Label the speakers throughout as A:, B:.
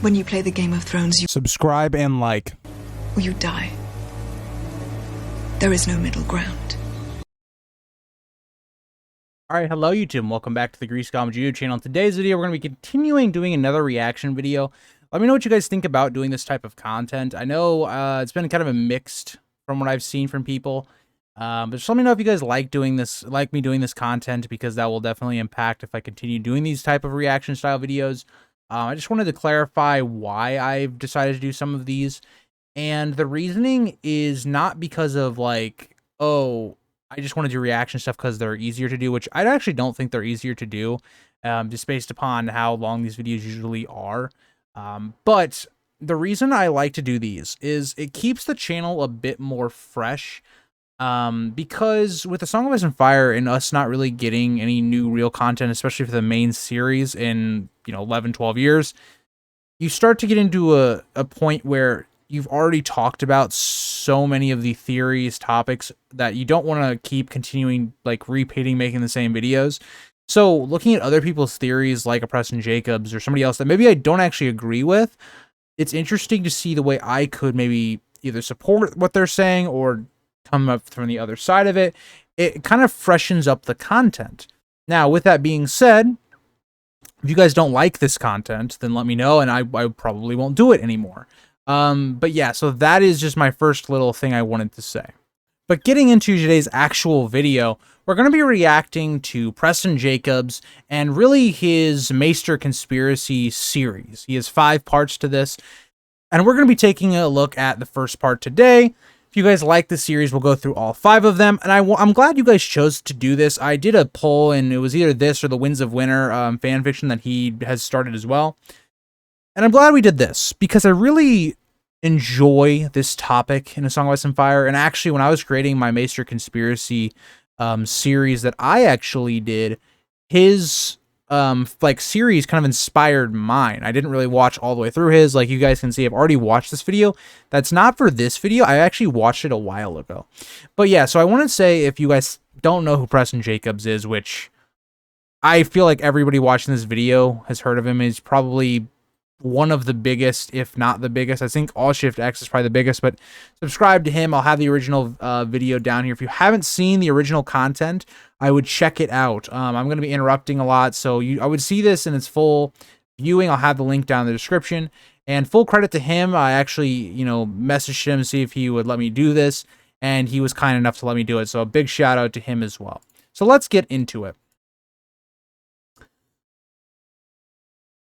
A: When you play the Game of Thrones, you
B: Subscribe and like.
A: or you die. There is no middle ground.
C: Alright, hello YouTube, and welcome back to the Grease Comics YouTube channel. In today's video, we're going to be continuing doing another reaction video. Let me know what you guys think about doing this type of content. I know it's been kind of a mixed from what I've seen from people. But just let me know if you guys like doing this, like me doing this content, because that will definitely impact if I continue doing these type of reaction style videos. I just wanted to clarify why I've decided to do some of these. And the reasoning is not because of like, oh, I just want to do reaction stuff because they're easier to do, which I actually don't think they're easier to do, just based upon how long these videos usually are. But the reason I like to do these is it keeps the channel a bit more fresh. Because with the Song of Ice and Fire and us not really getting any new real content, especially for the main series in, 11, 12 years, you start to get into a point where you've already talked about so many of the theories, topics that you don't want to keep continuing, like repeating, making the same videos. So looking at other people's theories, like a Preston Jacobs or somebody else that maybe I don't actually agree with, it's interesting to see the way I could maybe either support what they're saying or come up from the other side of it. It kind of freshens up the content. Now, with that being said, if you guys don't like this content, then let me know, and I probably won't do it anymore. But yeah, so that is just my first little thing I wanted to say. But getting into today's actual video, we're going to be reacting to Preston Jacobs and really his Maester conspiracy series. He has 5 parts to this, and we're going to be taking a look at the first part today. If you guys like the series, we'll go through all 5 of them, and I'm glad you guys chose to do this. I did a poll, and it was either this or the Winds of Winter fan fiction that he has started as well. And I'm glad we did this, because I really enjoy this topic in A Song of Ice and Fire. And actually, when I was creating my Maester conspiracy series that I actually did, his series kind of inspired mine. I didn't really watch all the way through his. Like you guys can see, I've already watched this video. That's not for this video. I actually watched it a while ago. But yeah, so I want to say, if you guys don't know who Preston Jacobs is, which I feel like everybody watching this video has heard of him, is probably one of the biggest, if not the biggest. I think All Shift X is probably the biggest, but subscribe to him. I'll have the original video down here. If you haven't seen the original content, I would check it out. I'm going to be interrupting a lot, so I would see this in its full viewing. I'll have the link down in the description. And full credit to him. I actually, messaged him to see if he would let me do this, and he was kind enough to let me do it. So a big shout out to him as well. So let's get into it.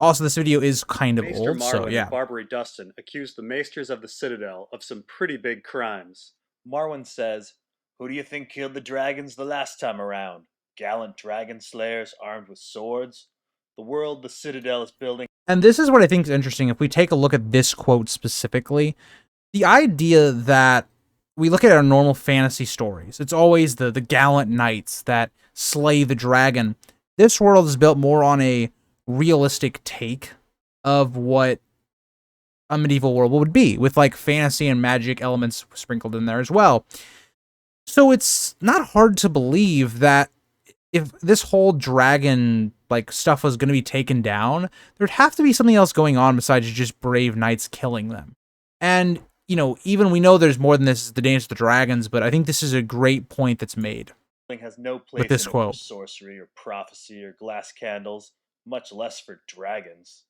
C: Also, this video is kind of
D: Maester
C: old, so yeah.
D: And Barbary Dustin accused the Maesters of the Citadel of some pretty big crimes.
E: Marwyn says, "Who do you think killed the dragons the last time around? Gallant dragon slayers armed with swords? The world the Citadel is building..."
C: And this is what I think is interesting. If we take a look at this quote specifically, the idea that we look at our normal fantasy stories, it's always the gallant knights that slay the dragon. This world is built more on a realistic take of what a medieval world would be, with like fantasy and magic elements sprinkled in there as well. So it's not hard to believe that if this whole dragon like stuff was going to be taken down, there'd have to be something else going on besides just brave knights killing them. And even we know there's more than this, the Dance of the Dragons, but I think this is a great point that's made
E: has no place
C: with this
E: in it
C: quote.
E: For sorcery or prophecy or glass candles, much less for dragons.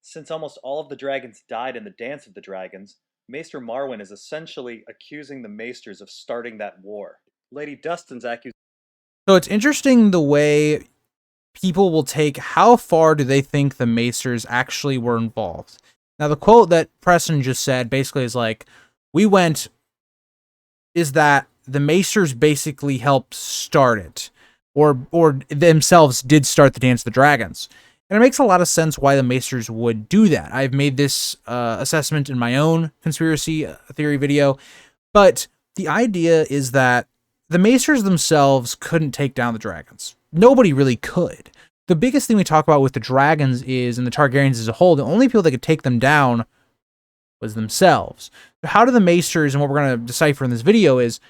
E: Since almost all of the dragons died in the Dance of the Dragons, Maester Marwyn is essentially accusing the Maesters of starting that war. Lady Dustin's accusation.
C: So it's interesting the way people will take how far do they think the Maesters actually were involved. Now, the quote that Preston just said basically is like, is that the Maesters basically helped start it, or themselves did start the Dance of the Dragons. And it makes a lot of sense why the Maesters would do that. I've made this assessment in my own conspiracy theory video, but the idea is that the Maesters themselves couldn't take down the dragons. Nobody really could. The biggest thing we talk about with the dragons is, and the Targaryens as a whole, the only people that could take them down was themselves. So how do the Maesters, and what we're going to decipher in this video is,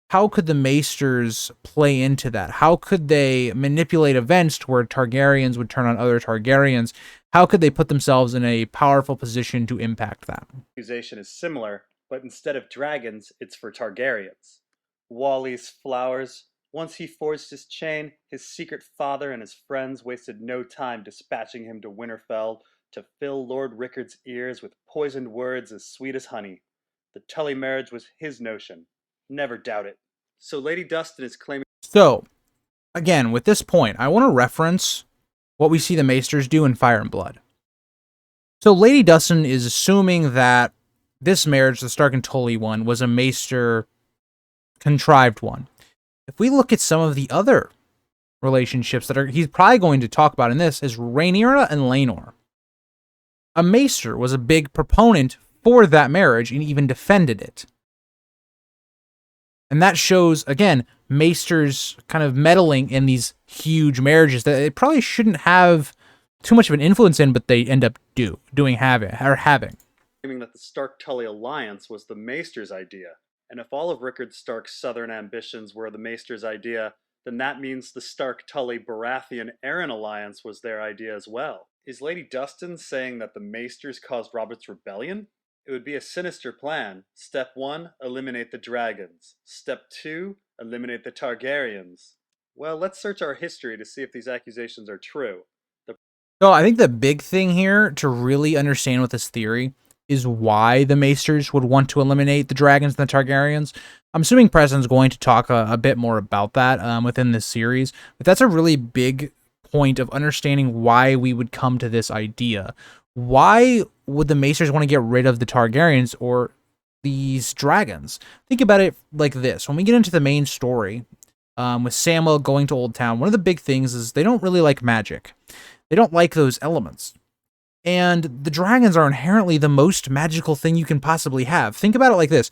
C: how could the Maesters play into that? How could they manipulate events to where Targaryens would turn on other Targaryens? How could they put themselves in a powerful position to impact that?
E: Accusation is similar, but instead of dragons, it's for Targaryens. Wally's flowers. Once he forged his chain, his secret father and his friends wasted no time dispatching him to Winterfell to fill Lord Rickard's ears with poisoned words as sweet as honey. The Tully marriage was his notion. Never doubt it. So Lady Dustin is claiming.
C: So, again, with this point, I want to reference what we see the Maesters do in Fire and Blood. So Lady Dustin is assuming that this marriage, the Stark and Tully one, was a Maester contrived one. If we look at some of the other relationships that he's probably going to talk about in this, is Rhaenyra and Laenor. A Maester was a big proponent for that marriage and even defended it. And that shows, again, Maesters kind of meddling in these huge marriages that they probably shouldn't have too much of an influence in, but they end up having.
E: Claiming that the Stark-Tully alliance was the Maester's idea. And if all of Rickard Stark's southern ambitions were the Maester's idea, then that means the Stark-Tully-Baratheon-Arryn alliance was their idea as well. Is Lady Dustin saying that the Maesters caused Robert's rebellion? It would be a sinister plan. Step 1, eliminate the dragons. Step 2, eliminate the Targaryens. Well, let's search our history to see if these accusations are true.
C: So I think the big thing here to really understand with this theory is why the Maesters would want to eliminate the dragons and the Targaryens. I'm assuming Preston's going to talk a bit more about that within this series, but that's a really big point of understanding why we would come to this idea. Why would the Maesters want to get rid of the Targaryens or these dragons? Think about it like this. When we get into the main story, with Samwell going to Old Town, one of the big things is they don't really like magic. They don't like those elements. And the dragons are inherently the most magical thing you can possibly have. Think about it like this.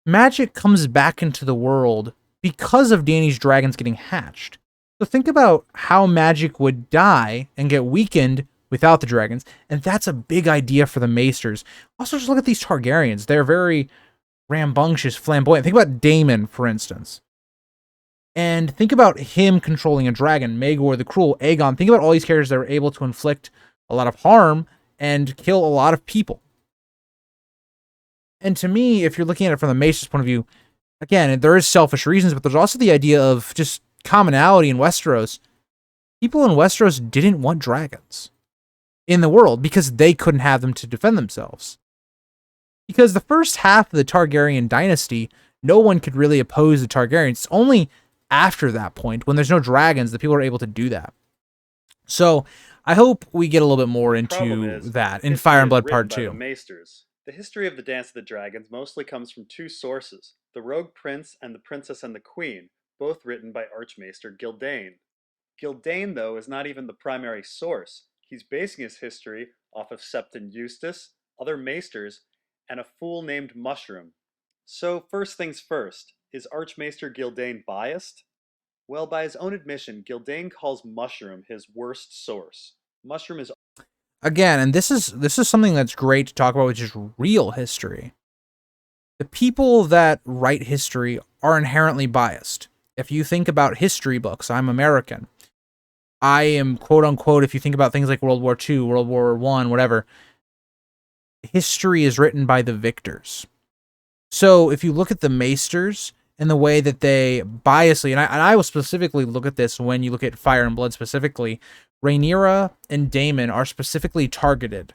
C: Magic comes back into the world because of Dany's dragons getting hatched. So think about how magic would die and get weakened without the dragons. And that's a big idea for the Maesters. Also, just look at these Targaryens. They're very rambunctious, flamboyant. Think about Damon, for instance. And think about him controlling a dragon, Maegor the Cruel, Aegon. Think about all these characters that were able to inflict a lot of harm and kill a lot of people. And to me, if you're looking at it from the Maester's point of view, again, there is selfish reasons, but there's also the idea of just commonality in Westeros. People in Westeros didn't want dragons in the world because they couldn't have them to defend themselves. Because the first half of the Targaryen dynasty, no one could really oppose the Targaryens. It's only after that point, when there's no dragons, that people are able to do that. So I hope we get a little bit more into that in Fire and Blood Part 2.
E: The history of the Dance of the Dragons mostly comes from two sources, The Rogue Prince and The Princess and the Queen, both written by Archmaester Gildane. Gildane, though, is not even the primary source. He's basing his history off of Septon Eustace, other Maesters, and a fool named Mushroom. So first things first, is Archmaester Gildane biased? Well, by his own admission, Gildane calls Mushroom his worst source. Mushroom is...
C: Again, and this is something that's great to talk about, which is real history. The people that write history are inherently biased. If you think about history books, I'm American. I am, quote unquote, if you think about things like World War II, World War I, whatever, history is written by the victors. So if you look at the Maesters and the way that they biasly, and I will specifically look at this when you look at Fire and Blood specifically, Rhaenyra and Damon are specifically targeted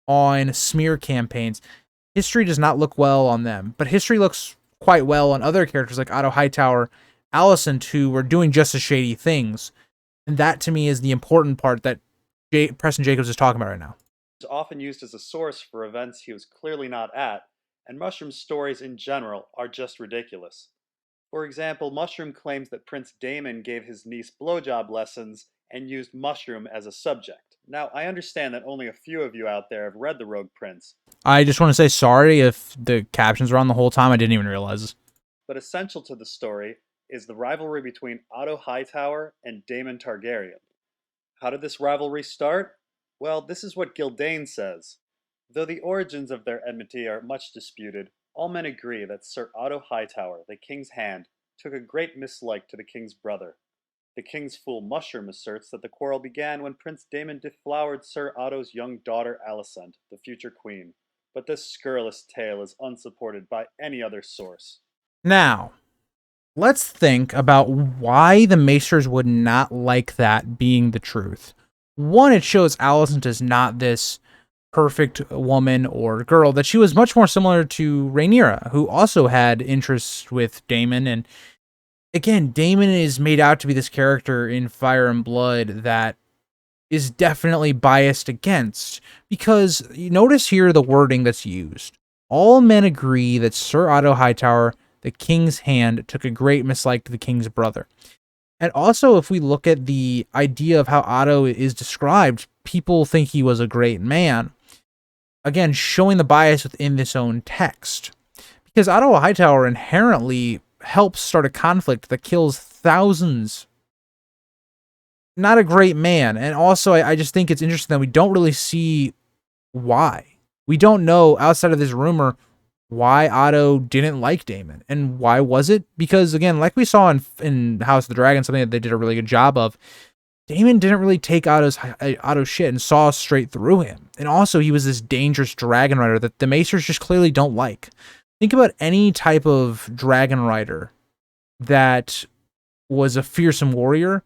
C: on smear campaigns. History does not look well on them, but history looks quite well on other characters like Otto Hightower, Alicent, who were doing just as shady things. And that, to me, is the important part that Preston Jacobs is talking about right now.
E: Is often used as a source for events he was clearly not at, and Mushroom's stories in general are just ridiculous. For example, Mushroom claims that Prince Damon gave his niece blowjob lessons and used Mushroom as a subject. Now, I understand that only a few of you out there have read The Rogue Prince.
C: I just want to say sorry if the captions were on the whole time. I didn't even realize.
E: But essential to the story is the rivalry between Otto Hightower and Daemon Targaryen. How did this rivalry start? Well, this is what Gildane says. Though the origins of their enmity are much disputed, All men agree that Sir Otto Hightower, the king's hand, took a great mislike to the king's brother. The king's fool Mushroom asserts that the quarrel began when Prince Damon deflowered Sir Otto's young daughter Alicent, the future queen. But this scurrilous tale is unsupported by any other source.
C: Now, let's think about why the Maesters would not like that being the truth. One, it shows Alicent is not this perfect woman or girl, that she was much more similar to Rhaenyra, who also had interests with Damon. And again, Damon is made out to be this character in Fire and Blood that is definitely biased against, because you notice here the wording that's used. All men agree that Sir Otto Hightower, the king's hand, took a great mislike to the king's brother. And also, if we look at the idea of how Otto is described, people think he was a great man. Again, showing the bias within this own text. Because Otto Hightower inherently helps start a conflict that kills thousands. Not a great man. And also, I just think it's interesting that we don't really see why. We don't know, outside of this rumor, why Otto didn't like Damon. And why was it? Because, again, like we saw in House of the Dragon, something that they did a really good job of, Damon didn't really take Otto's shit and saw straight through him. And also, he was this dangerous dragon rider that the Maesters just clearly don't like. Think about any type of dragon rider that was a fearsome warrior.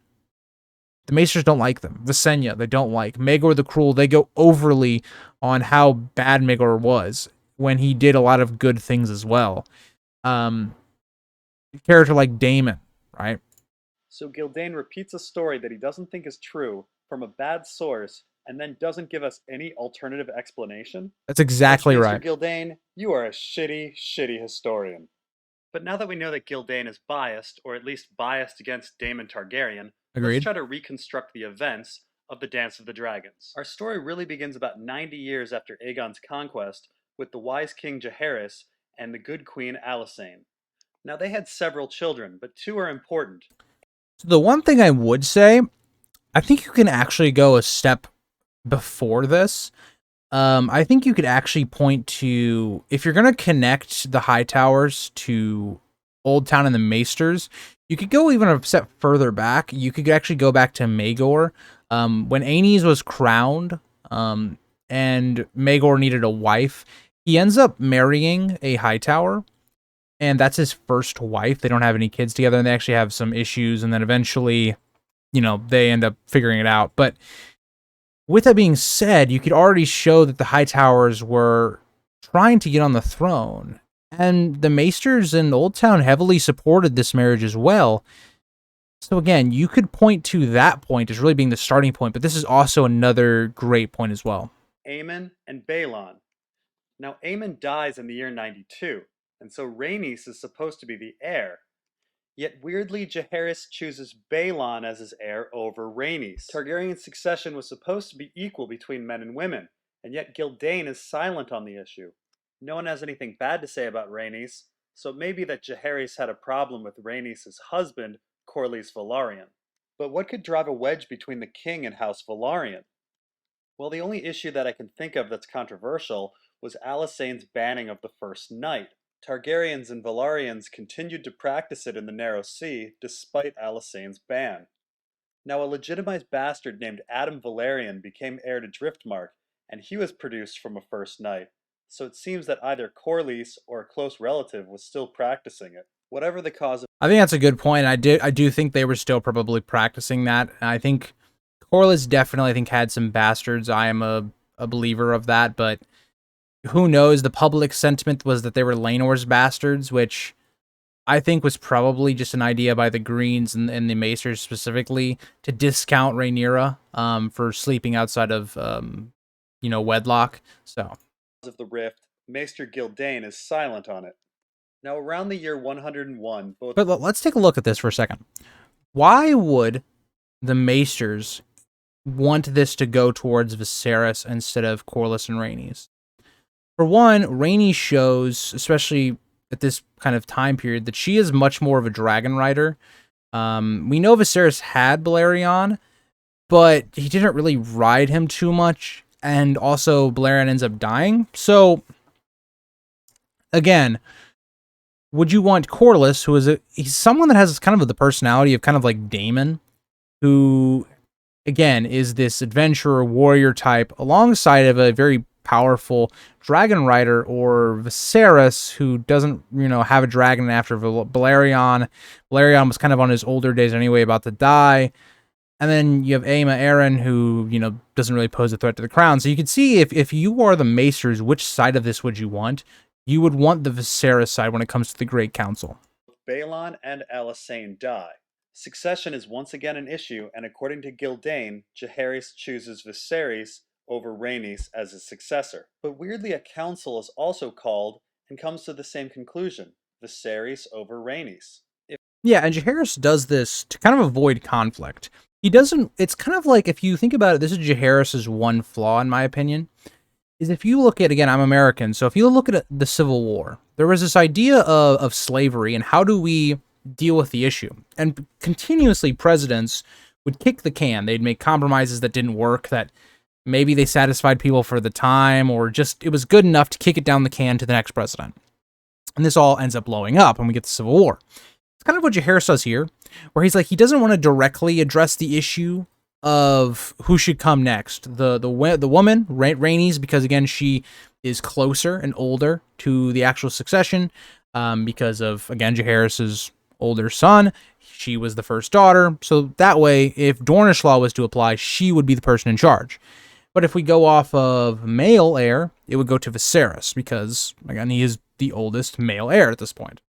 C: The Maesters don't like them. Visenya, they don't like. Maegor the Cruel, they go overly on how bad Maegor was when he did a lot of good things as well. A character like Damon, right?
E: So Gildain repeats a story that he doesn't think is true from a bad source and then doesn't give us any alternative explanation?
C: That's exactly right.
E: Gildain, you are a shitty, shitty historian. But now that we know that Gildain is biased, or at least biased against Daemon Targaryen,
C: Agreed.
E: Let's try to reconstruct the events of the Dance of the Dragons. Our story really begins about 90 years after Aegon's conquest, with the wise king Jaehaerys and the good queen Alysanne. Now they had several children, but two are important.
C: So the one thing I would say, I think you can actually go a step before this. I think you could actually point to, if you're going to connect the Hightowers to Old Town and the Maesters, you could go even a step further back. You could actually go back to Maegor. When Aenys was crowned, and Maegor needed a wife, he ends up marrying a Hightower, and that's his first wife. They don't have any kids together, and they actually have some issues, and then eventually, they end up figuring it out. But with that being said, you could already show that the Hightowers were trying to get on the throne, and the Maesters in Old Town heavily supported this marriage as well. So again, you could point to that point as really being the starting point, but this is also another great point as well.
E: Aemon and Balon. Now, Aemon dies in the year 92, and so Rhaenys is supposed to be the heir. Yet weirdly, Jaehaerys chooses Balon as his heir over Rhaenys. Targaryen succession was supposed to be equal between men and women, and yet Gildain is silent on the issue. No one has anything bad to say about Rhaenys, so it may be that Jaehaerys had a problem with Rhaenys' husband, Corlys Velaryon. But what could drive a wedge between the king and House Velaryon? Well, the only issue that I can think of that's controversial was Alysanne's banning of the First Night. Targaryens and Velaryons continued to practice it in the Narrow Sea despite Alysanne's ban. Now, a legitimized bastard named Adam Velaryon became heir to Driftmark, and he was produced from a First Night, so it seems that either Corlys or a close relative was still practicing it. Whatever the cause of...
C: I think that's a good point. I do think they were still probably practicing that. I think Corlys definitely, had some bastards. I am a believer of that, but who knows? The public sentiment was that they were Laenor's bastards, which I think was probably just an idea by the Greens and the Maesters specifically to discount Rhaenyra for sleeping outside of wedlock. So,
E: of the rift, Maester Gildain is silent on it. Now, around the year 101, both...
C: But let's take a look at this for a second. Why would the Maesters want this to go towards Viserys instead of Corlys and Rhaenys? For one, Rhaenys shows, especially at this kind of time period, that she is much more of a dragon rider. We know Viserys had Balerion, but he didn't really ride him too much, and also Balerion ends up dying. So again, would you want Corlys, who is he's someone that has kind of the personality of kind of like Damon, who again is this adventurer warrior type alongside of a very powerful dragon rider, or Viserys, who doesn't, have a dragon after Balerion. Balerion was kind of on his older days anyway, about to die. And then you have Aemma Arryn, who, doesn't really pose a threat to the crown. So you can see if you are the Maesters, which side of this would you want? You would want the Viserys side when it comes to the Great Council.
E: Balon and Alysanne die. Succession is once again an issue, and according to Gildain, Jaehaerys chooses Viserys over Rhaenys as his successor. But weirdly, a council is also called and comes to the same conclusion: Viserys over Rhaenys.
C: Yeah, and Jaehaerys does this to kind of avoid conflict. He doesn't, it's kind of like, if you think about it, this is Jaehaerys' one flaw, in my opinion, is if you look at, again, I'm American, so if you look at the Civil War, there was this idea of slavery and how do we deal with the issue. And continuously presidents would kick the can. They'd make compromises that didn't work, that maybe they satisfied people for the time, or just it was good enough to kick it down the can to the next president. And this all ends up blowing up and we get the Civil War. It's kind of what Jaehaerys does here, where he's like, he doesn't want to directly address the issue of who should come next. The woman, Rhaenys, because again, she is closer and older to the actual succession, because of, again, Jaehaerys' older son. She was the first daughter, so that way, if Dornish law was to apply, she would be the person in charge. But if we go off of male heir, it would go to Viserys, because, again, he is the oldest male heir at this point.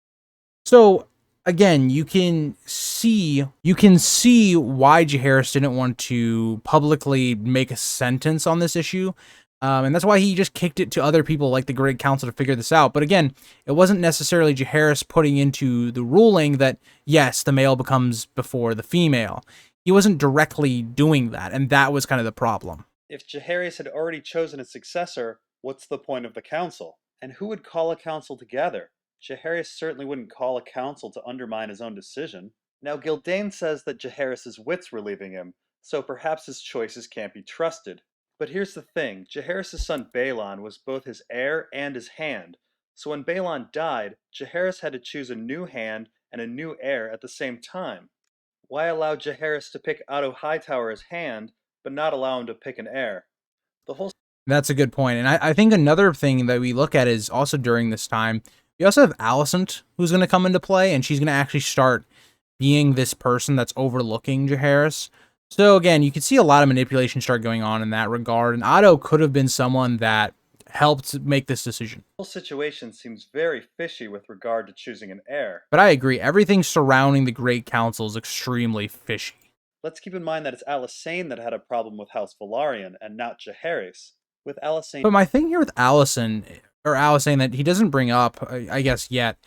C: So, again, you can see why Jaehaerys didn't want to publicly make a sentence on this issue, and that's why he just kicked it to other people like the Great Council to figure this out. But again, it wasn't necessarily Jaehaerys putting into the ruling that, yes, the male becomes before the female. He wasn't directly doing that, and that was kind of the problem.
E: If Jaehaerys had already chosen a successor, what's the point of the council? And who would call a council together? Jaehaerys certainly wouldn't call a council to undermine his own decision. Now, Gildain says that Jaehaerys' wits were leaving him, so perhaps his choices can't be trusted. But here's the thing, Jaehaerys' son Balon was both his heir and his hand, so when Balon died, Jaehaerys had to choose a new hand and a new heir at the same time. Why allow Jaehaerys to pick Otto Hightower as hand, but not allow him to pick an heir?
C: That's a good point. And I think another thing that we look at is also during this time, we also have Alicent, who's going to come into play, and she's going to actually start being this person that's overlooking Jaehaerys. So again, you can see a lot of manipulation start going on in that regard, and Otto could have been someone that helped make this decision.
E: The whole situation seems very fishy with regard to choosing an heir.
C: But I agree, everything surrounding the Great Council is extremely fishy.
E: Let's keep in mind that it's Alysanne that had a problem with House Velaryon, and not Jaehaerys. With Alysanne...
C: But my thing here with Alysanne that he doesn't bring up, I guess, yet,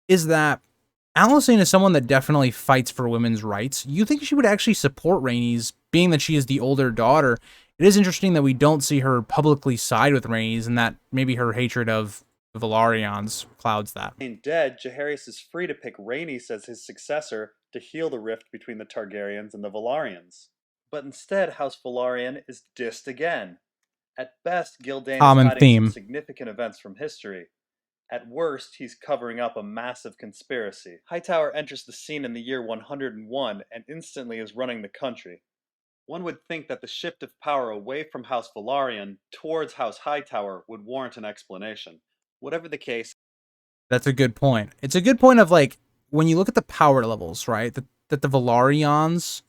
C: is that Alysanne is someone that definitely fights for women's rights. You think she would actually support Rhaenys, being that she is the older daughter. It is interesting that we don't see her publicly side with Rhaenys, and that maybe her hatred of the Velaryons clouds that.
E: Dead, Jaehaerys is free to pick Rhaenys as his successor to heal the rift between the Targaryens and the Velaryons. But instead, House Velaryon is dissed again. At best, Gildain is hiding some significant events from history. At worst, he's covering up a massive conspiracy. Hightower enters the scene in the year 101 and instantly is running the country. One would think that the shift of power away from House Velaryon towards House Hightower would warrant an explanation. Whatever the case...
C: That's a good point. It's a good point of, like, when you look at the power levels, right, that the Velaryons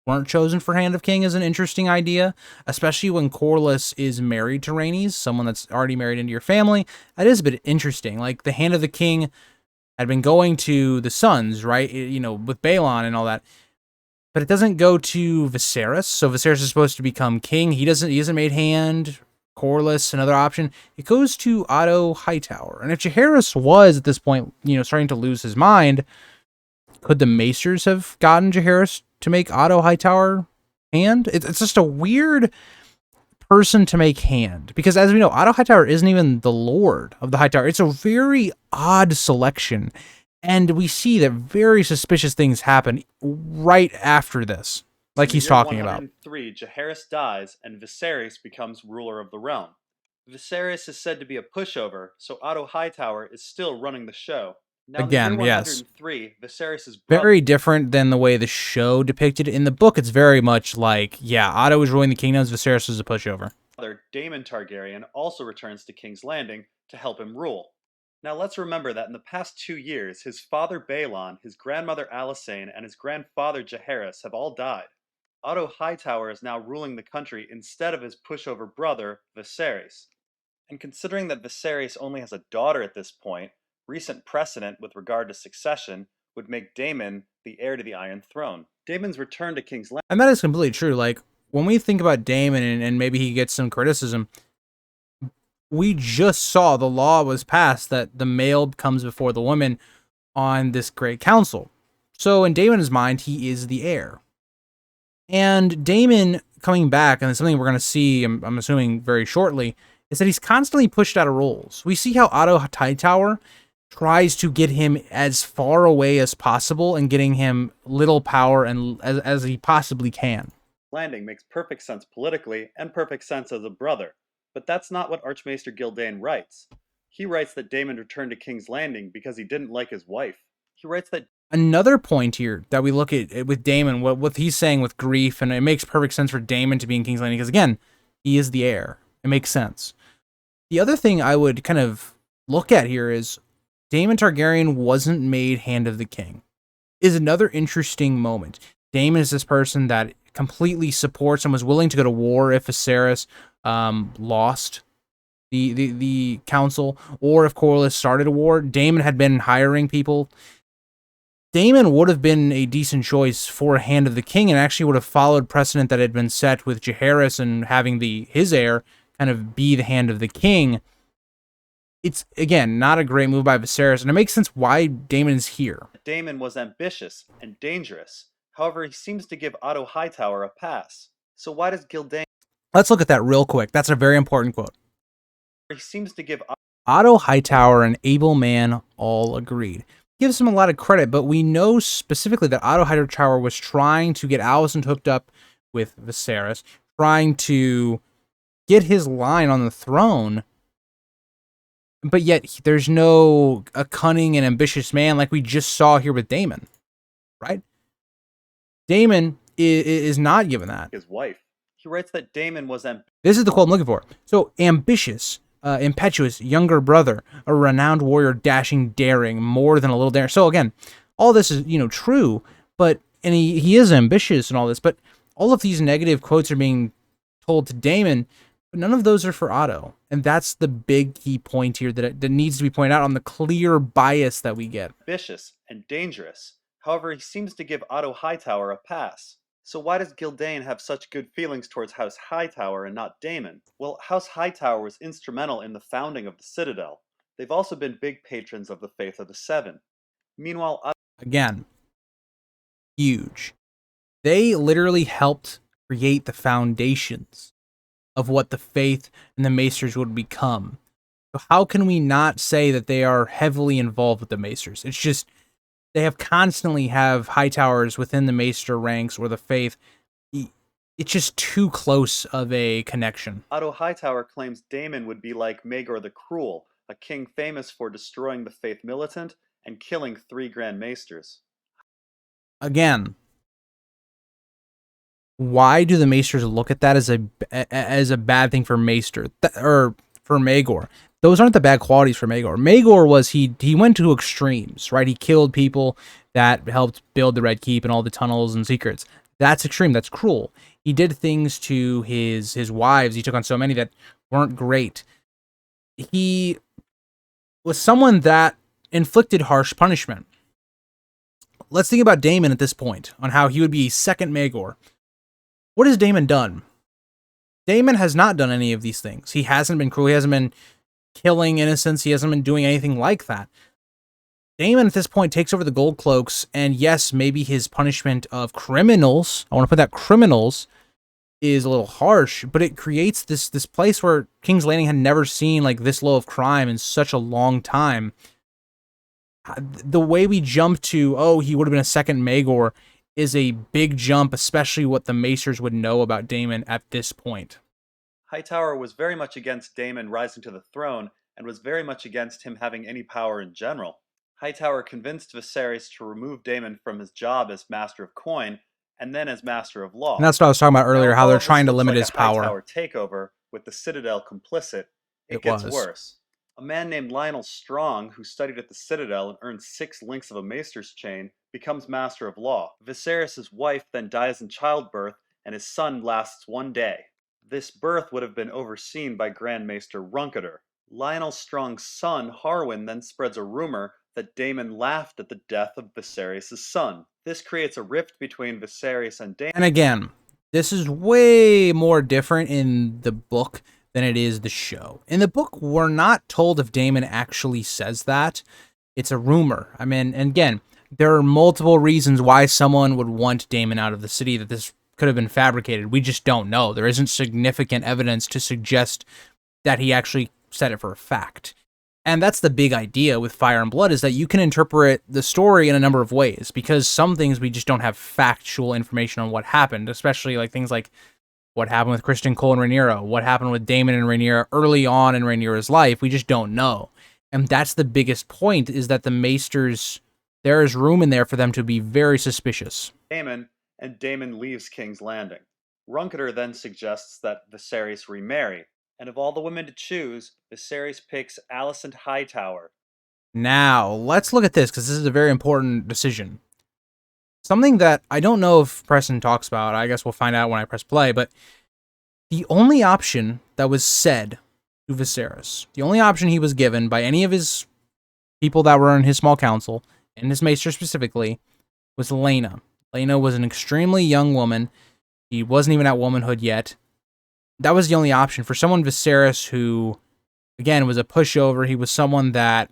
C: weren't chosen for Hand of King is an interesting idea, especially when Corlys is married to Rhaenys, someone that's already married into your family. That is a bit interesting. Like, the Hand of the King had been going to the sons, right, with Balon and all that, but it doesn't go to Viserys. So Viserys is supposed to become king. He hasn't made hand. Corlys, another option. It goes to Otto Hightower. And if Jaehaerys was at this point, starting to lose his mind, could the Maesters have gotten Jaehaerys to make Otto Hightower hand? It's just a weird person to make hand, because as we know, Otto Hightower isn't even the Lord of the Hightower. It's a very odd selection, and we see that very suspicious things happen right after this, like he's talking about.
E: In 103, Jaehaerys dies, and Viserys becomes ruler of the realm. Viserys is said to be a pushover, so Otto Hightower is still running the show. Now, in the
C: Again,
E: year
C: yes.
E: 103, Viserys' brother,
C: Very different than the way the show depicted it. In the book, it's very much like, yeah, Otto was ruling the kingdoms, Viserys was a pushover.
E: Damon Targaryen, also returns to King's Landing to help him rule. Now let's remember that in the past 2 years, his father Balon, his grandmother Alysanne, and his grandfather Jaehaerys have all died. Otto Hightower is now ruling the country instead of his pushover brother, Viserys. And considering that Viserys only has a daughter at this point, recent precedent with regard to succession would make Damon the heir to the Iron Throne. Damon's return to King's Landing.
C: And that is completely true. Like, when we think about Damon and maybe he gets some criticism, we just saw the law was passed that the male comes before the woman on this great council. So in Damon's mind, he is the heir. And Damon coming back, and it's something we're going to see, I'm assuming very shortly, is that he's constantly pushed out of roles. We see how Otto Hightower tries to get him as far away as possible and getting him little power and as he possibly can.
E: Landing makes perfect sense politically and perfect sense as a brother, but that's not what Archmaester Gildain writes. He writes that Damon returned to King's Landing because he didn't like his wife. He writes that
C: another point here that we look at with Damon, what he's saying with grief, and it makes perfect sense for Damon to be in King's Landing because, again, he is the heir. It makes sense. The other thing I would kind of look at here is Damon Targaryen wasn't made Hand of the King. Is another interesting moment. Damon is this person that completely supports and was willing to go to war if Viserys lost the council, or if Corlys started a war. Damon had been hiring people. Damon would have been a decent choice for a Hand of the King and actually would have followed precedent that had been set with Jaehaerys and having his heir kind of be the Hand of the King. It's, again, not a great move by Viserys, and it makes sense why Damon is here.
E: Damon was ambitious and dangerous. However, he seems to give Otto Hightower a pass. So why does Gildain...
C: Let's look at that real quick. That's a very important quote.
E: He seems to give
C: Otto Hightower, an able man, all agreed. Gives him a lot of credit, but we know specifically that Otto Hightower was trying to get Alicent hooked up with Viserys, trying to get his line on the throne, but yet there's no a cunning and ambitious man like we just saw here with Damon, right? Damon is not given that.
E: His wife. He writes that Damon was
C: This is the quote I'm looking for. So, ambitious, impetuous, younger brother, a renowned warrior, dashing, daring, more than a little daring. So again, all this is, true, but, and he is ambitious and all this, but all of these negative quotes are being told to Damon, but none of those are for Otto. And that's the big key point here that needs to be pointed out on the clear bias that we get.
E: Ambitious and dangerous. However, he seems to give Otto Hightower a pass. So why does Gildain have such good feelings towards House Hightower and not Damon? Well, House Hightower was instrumental in the founding of the Citadel. They've also been big patrons of the Faith of the Seven. Meanwhile,
C: again, huge. They literally helped create the foundations of what the Faith and the Maesters would become. So how can we not say that they are heavily involved with the Maesters? It's just, they have constantly have Hightowers within the Maester ranks or the Faith. It's just too close of a connection.
E: Otto Hightower claims Damon would be like Maegor the Cruel, a king famous for destroying the Faith militant and killing 3 Grand Maesters.
C: Again, why do the Maesters look at that as a bad thing for Maester or for Maegor? Those aren't the bad qualities for Maegor. Maegor was he went to extremes, right? He killed people that helped build the Red Keep and all the tunnels and secrets. That's extreme. That's cruel. He did things to his wives. He took on so many that weren't great. He was someone that inflicted harsh punishment. Let's think about Damon at this point, on how he would be second Maegor. What has Damon done? Damon has not done any of these things. He hasn't been cruel. He hasn't been killing innocents. He hasn't been doing anything like that. Damon at this point takes over the Gold Cloaks, and yes, maybe his punishment of criminals, I want to put that criminals, is a little harsh, but it creates this place where King's Landing had never seen like this low of crime in such a long time. The way we jump to, oh, he would have been a second Maegor, is a big jump, especially what the Maesters would know about Damon at this point.
E: Hightower was very much against Damon rising to the throne and was very much against him having any power in general. Hightower convinced Viserys to remove Damon from his job as Master of Coin and then as Master of Law.
C: And that's what I was talking about earlier,
E: Now,
C: how
E: all
C: they're
E: of this
C: trying to
E: looks
C: limit
E: like
C: his
E: a
C: power.
E: Hightower takeover with the Citadel complicit. It
C: It
E: gets
C: was.
E: worse. A man named Lionel Strong, who studied at the Citadel and earned 6 links of a Maester's chain, becomes Master of Law. Viserys' wife then dies in childbirth, and his son lasts 1 day. This birth would have been overseen by Grand Maester Runketer. Lionel Strong's son, Harwin, then spreads a rumor that Damon laughed at the death of Viserys' son. This creates a rift between Viserys and Damon.
C: And again, this is way more different in the book than it is the show. In the book, we're not told if Damon actually says that. It's a rumor. I mean, and again, there are multiple reasons why someone would want Damon out of the city, that this could have been fabricated. We just don't know. There isn't significant evidence to suggest that he actually said it for a fact. And that's the big idea with Fire and Blood, is that you can interpret the story in a number of ways, because some things we just don't have factual information on what happened, especially like things like what happened with Criston Cole and Rhaenyra, what happened with Damon and Rhaenyra early on in Rhaenyra's life. We just don't know. And that's the biggest point, is that the Maesters, there is room in there for them to be very suspicious.
E: Damon, and Damon leaves King's Landing. Runketer then suggests that Viserys remarry, and of all the women to choose, Viserys picks Alicent Hightower.
C: Now, let's look at this, because this is a very important decision. Something that I don't know if Preston talks about, I guess we'll find out when I press play, but the only option that was said to Viserys, the only option he was given by any of his people that were in his small council, and his maester specifically, was Laena. Laena was an extremely young woman. She wasn't even at womanhood yet. That was the only option for someone Viserys who, again, was a pushover. He was someone that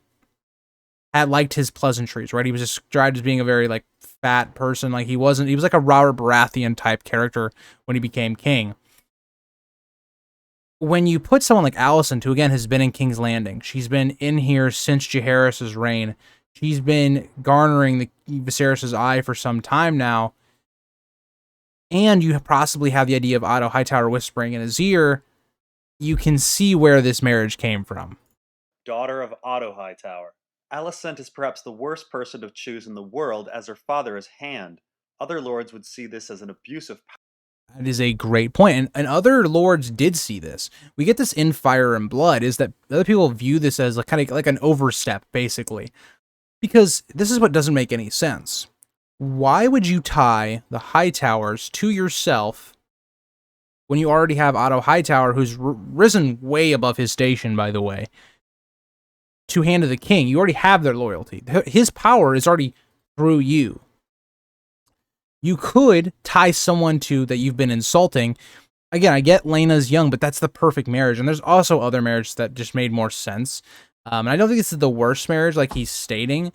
C: had liked his pleasantries, right? He was described as being a very like fat person. Like he was like a Robert Baratheon type character when he became king. When you put someone like Alicent, who again has been in King's Landing, she's been in here since Jaehaerys' reign. She's been garnering the Viserys' eye for some time now. And you possibly have the idea of Otto Hightower whispering in his ear. You can see where this marriage came from.
E: Daughter of Otto Hightower. Alicent is perhaps the worst person to choose in the world, as her father is Hand. Other lords would see this as an abuse of power.
C: That is a great point. And other lords did see this. We get this in Fire and Blood, is that other people view this as like kind of like an overstep, basically. Because this is what doesn't make any sense. Why would you tie the Hightowers to yourself when you already have Otto Hightower, who's risen way above his station, by the way, to Hand of the King? You already have their loyalty. His power is already through you. You could tie someone to that you've been insulting. Again, I get Laena's young, but that's the perfect marriage. And there's also other marriages that just made more sense. And I don't think this is the worst marriage, like he's stating,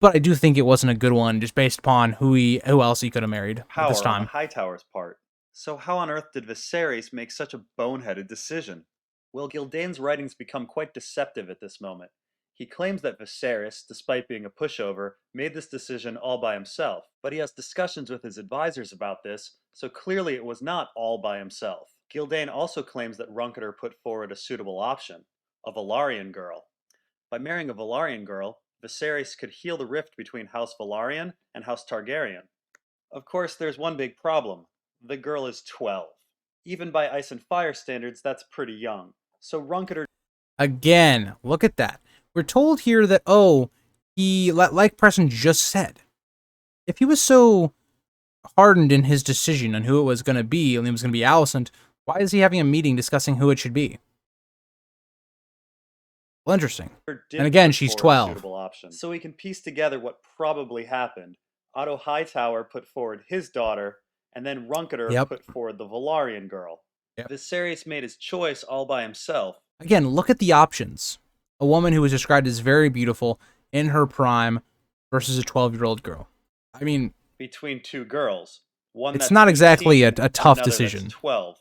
C: but I do think it wasn't a good one, just based upon who else he could have married at this
E: Power on
C: time.
E: the Hightower's part. So how on earth did Viserys make such a boneheaded decision? Well, Gildane's writings become quite deceptive at this moment. He claims that Viserys, despite being a pushover, made this decision all by himself, but he has discussions with his advisors about this, so clearly it was not all by himself. Gildane also claims that Runketer put forward a suitable option, a Velaryon girl. By marrying a Velaryon girl, Viserys could heal the rift between House Velaryon and House Targaryen. Of course, there's one big problem. The girl is 12. Even by Ice and Fire standards, that's pretty young. So Runketer...
C: Again, look at that. We're told here that, he, like Preston just said, if he was so hardened in his decision on who it was going to be, and it was going to be Alicent, why is he having a meeting discussing who it should be? Well, interesting. And again, she's 12.
E: So we can piece together what probably happened. Otto Hightower put forward his daughter, and then Runketer put forward the Velaryon girl. Viserys made his choice all by himself.
C: Again, look at the options. A woman who was described as very beautiful in her prime versus a 12-year-old girl. I mean,
E: between two girls. One
C: it's
E: that's
C: not exactly
E: 18,
C: a tough
E: another
C: decision.
E: That's 12.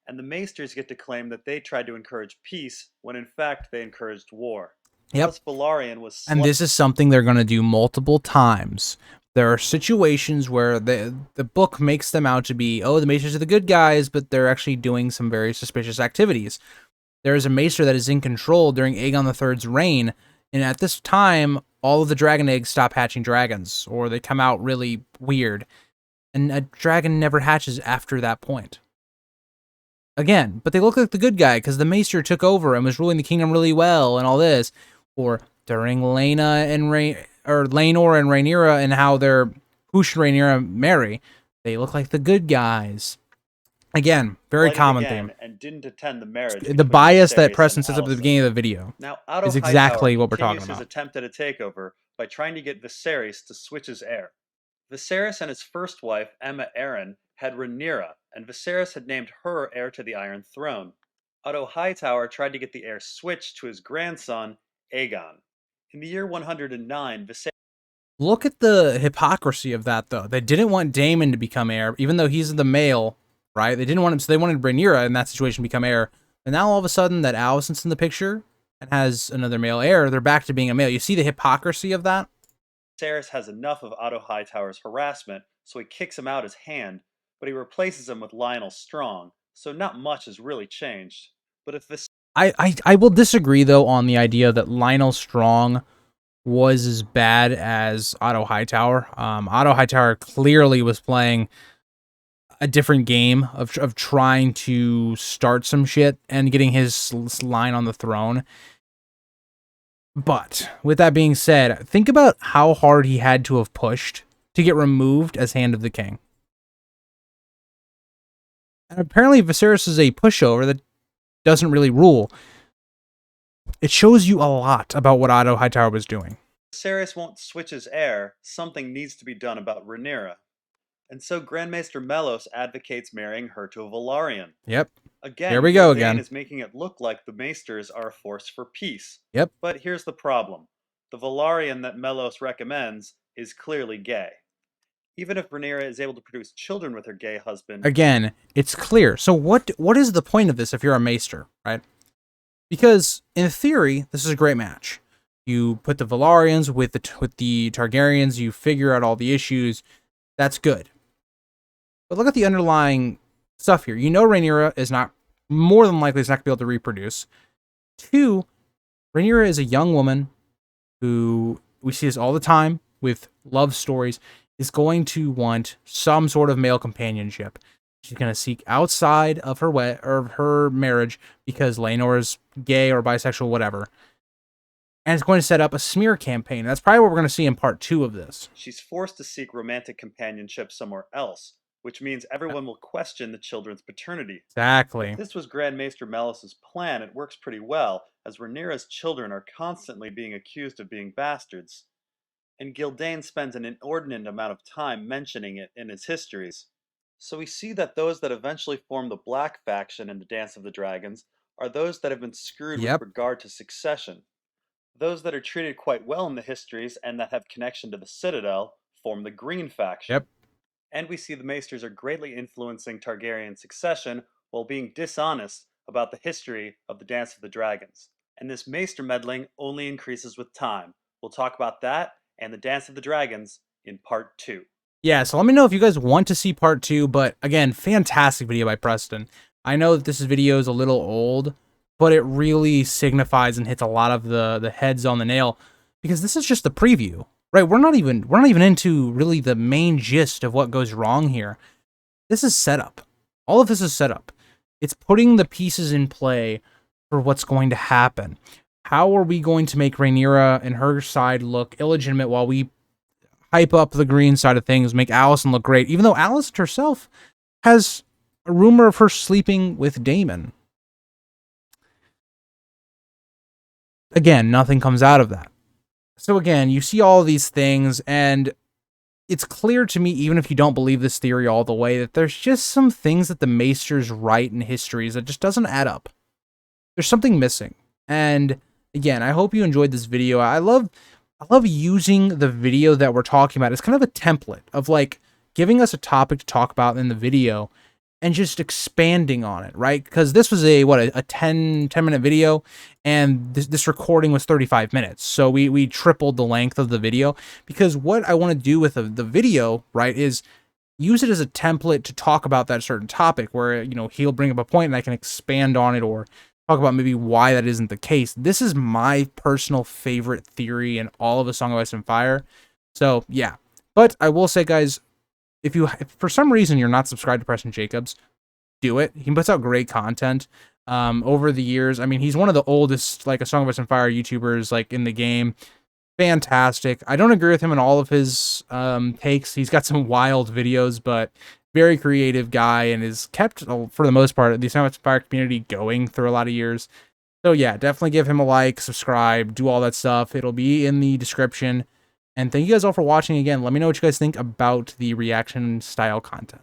E: And the Maesters get to claim that they tried to encourage peace when in fact they encouraged war.
C: Yep.
E: House Velaryon was
C: and this is something they're going to do multiple times. There are situations where the book makes them out to be, oh, the Maesters are the good guys, but they're actually doing some very suspicious activities. There is a Maester that is in control during Aegon III's reign, and at this time, all of the dragon eggs stop hatching dragons, or they come out really weird, and a dragon never hatches after that point. Again, but they look like the good guy because the Maester took over and was ruling the kingdom really well and all this. Or during Laenor and Rhaenyra and how they're Hoosh and Rhaenyra marry, they look like the good guys. Again, very common theme.
E: And didn't attend the marriage.
C: The bias that
E: Viserys
C: Preston
E: and
C: sets up at the
E: Alicent.
C: beginning of the video
E: Now, Otto
C: is exactly
E: Hightower
C: what we're talking
E: continues his
C: about.
E: attempt at a takeover by trying to get Viserys to switch his heir. Viserys and his first wife, Aemma Arryn, had Rhaenyra, and Viserys had named her heir to the Iron Throne. Otto Hightower tried to get the heir switched to his grandson, Aegon. In the year 109, Viserys...
C: Look at the hypocrisy of that, though. They didn't want Damon to become heir, even though he's the male, right? They didn't want him, so they wanted Rhaenyra in that situation to become heir. And now all of a sudden that Alicent's in the picture and has another male heir, they're back to being a male. You see the hypocrisy of that?
E: Viserys has enough of Otto Hightower's harassment, so he kicks him out his hand, but he replaces him with Lionel Strong, so not much has really changed. But if Viserys...
C: I will disagree, though, on the idea that Lionel Strong was as bad as Otto Hightower. Otto Hightower clearly was playing a different game of trying to start some shit and getting his line on the throne. But with that being said, think about how hard he had to have pushed to get removed as Hand of the King. And apparently Viserys is a pushover that doesn't really rule. It shows you a lot about what Otto Hightower was doing.
E: Viserys won't switch his heir, something needs to be done about Rhaenyra. And so Grand Maester Mellos advocates marrying her to a Velaryon.
C: Yep.
E: Again,
C: Here we go
E: Gildain
C: again.
E: is making it look like the Maesters are a force for peace.
C: Yep.
E: But here's the problem. The Velaryon that Mellos recommends is clearly gay. Even if Rhaenyra is able to produce children with her gay husband...
C: Again, it's clear. So what is the point of this if you're a Maester, right? Because in theory, this is a great match. You put the Velaryons with the Targaryens, you figure out all the issues. That's good. But look at the underlying stuff here. You know Rhaenyra is not, more than likely, is not going to be able to reproduce. 2, Rhaenyra is a young woman who, we see this all the time with love stories, is going to want some sort of male companionship. She's going to seek outside of her marriage because Laenor is gay or bisexual, whatever. And it's going to set up a smear campaign. That's probably what we're going to see in part 2 of this.
E: She's forced to seek romantic companionship somewhere else, which means everyone will question the children's paternity.
C: Exactly.
E: If this was Grand Maester Mellos' plan, it works pretty well, as Rhaenyra's children are constantly being accused of being bastards. And Gildain spends an inordinate amount of time mentioning it in his histories. So we see that those that eventually form the Black faction in the Dance of the Dragons are those that have been screwed with regard to succession. Those that are treated quite well in the histories and that have connection to the Citadel form the Green faction.
C: Yep.
E: And we see the Maesters are greatly influencing Targaryen succession while being dishonest about the history of the Dance of the Dragons. And this Maester meddling only increases with time. We'll talk about that and the Dance of the Dragons in part 2.
C: Yeah, so let me know if you guys want to see part 2, but again, fantastic video by Preston. I know that this video is a little old, but it really signifies and hits a lot of the heads on the nail, because this is just the preview, right? We're not even into really the main gist of what goes wrong here. This is setup. All of this is setup. It's putting the pieces in play for what's going to happen. How are we going to make Rhaenyra and her side look illegitimate while we hype up the green side of things, make Alicent look great, even though Alicent herself has a rumor of her sleeping with Damon. Again, nothing comes out of that. So again, you see all these things, and it's clear to me, even if you don't believe this theory all the way, that there's just some things that the Maesters write in histories that just doesn't add up. There's something missing. And again, I hope you enjoyed this video. I love using the video that we're talking about. It's kind of a template of like giving us a topic to talk about in the video and just expanding on it, right? Because this was a 10-minute video, and this recording was 35 minutes. So we tripled the length of the video, because what I want to do with the video, right, is use it as a template to talk about that certain topic where, you know, he'll bring up a point and I can expand on it or talk about maybe why that isn't the case. This is my personal favorite theory in all of A Song of Ice and Fire. So yeah, but I will say, guys, if for some reason you're not subscribed to Preston Jacobs, do it. He puts out great content over the years. I mean, he's one of the oldest, like, A Song of Ice and Fire YouTubers, like, in the game. Fantastic. I don't agree with him in all of his takes. He's got some wild videos, but very creative guy, and is kept, for the most part, the A Song of Ice and Fire community going through a lot of years. So yeah, definitely give him a like, subscribe, do all that stuff. It'll be in the description. And thank you guys all for watching again. Let me know what you guys think about the reaction style content.